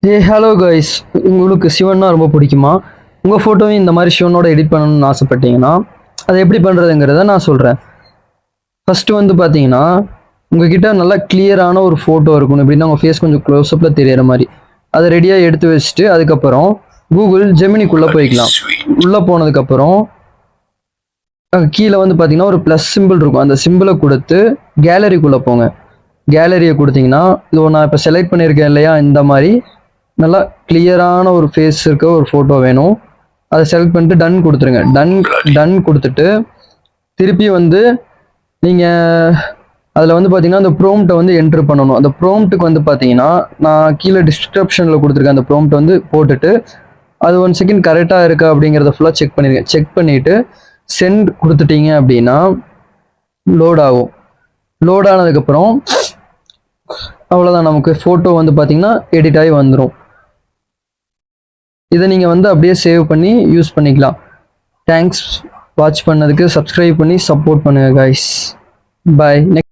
Hello guys, உங்களுக்கு சிவன்னா ரொம்ப பிடிக்குமா? உங்கள் ஃபோட்டோவையும் இந்த மாதிரி சிவனோட எடிட் பண்ணணும்னு ஆசைப்பட்டீங்கன்னா அதை எப்படி பண்ணுறதுங்கிறத நான் சொல்கிறேன். ஃபஸ்ட்டு வந்து பார்த்தீங்கன்னா, உங்ககிட்ட நல்லா கிளியரான ஒரு ஃபோட்டோ இருக்கணும். எப்படின்னா உங்கள் ஃபேஸ் கொஞ்சம் க்ளோஸ்அப்பில் தெரியற மாதிரி அதை ரெடியாக எடுத்து வச்சுட்டு அதுக்கப்புறம் கூகுள் ஜெமினிக்குள்ளே போய்க்கலாம். உள்ளே போனதுக்கப்புறம் கீழே வந்து பார்த்தீங்கன்னா ஒரு ப்ளஸ் சிம்பிள் இருக்கும். அந்த சிம்பிளை கொடுத்து கேலரிக்குள்ளே போங்க. கேலரியை கொடுத்தீங்கன்னா இதோ நான் இப்போ செலக்ட் பண்ணியிருக்கேன் இல்லையா, இந்த மாதிரி நல்லா கிளியரான ஒரு ஃபேஸ் இருக்க ஒரு ஃபோட்டோ வேணும். அதை செலக்ட் பண்ணிட்டு டன் கொடுத்துருங்க. டன் கொடுத்துட்டு திருப்பி வந்து நீங்கள் அதில் வந்து பார்த்தீங்கன்னா அந்த ப்ரோம்ப்டை வந்து என்ட்ரு பண்ணணும். அந்த ப்ரோம்ப்ட்டுக்கு வந்து பார்த்தீங்கன்னா நான் கீழே டிஸ்கிரிப்ஷனில் கொடுத்துருக்கேன். அந்த ப்ரோம்ப்ட் வந்து போட்டுட்டு அது 1 செகண்ட் கரெக்டாக இருக்கா அப்படிங்கிறத ஃபுல்லாக செக் பண்ணிடுங்க. செக் பண்ணிவிட்டு சென்ட் கொடுத்துட்டீங்க அப்படின்னா லோட் ஆகும். லோட் ஆனதுக்கப்புறம் அவ்வளோதான், நமக்கு ஃபோட்டோ வந்து பார்த்தீங்கன்னா எடிட் ஆகி வந்துடும். இதை நீங்கள் வந்து அப்படியே சேவ் பண்ணி யூஸ் பண்ணிக்கலாம். தேங்க்ஸ் வாட்ச் பண்ணதுக்கு. சப்ஸ்கிரைப் பண்ணி சப்போர்ட் பண்ணுங்கள் கைஸ். பாய்.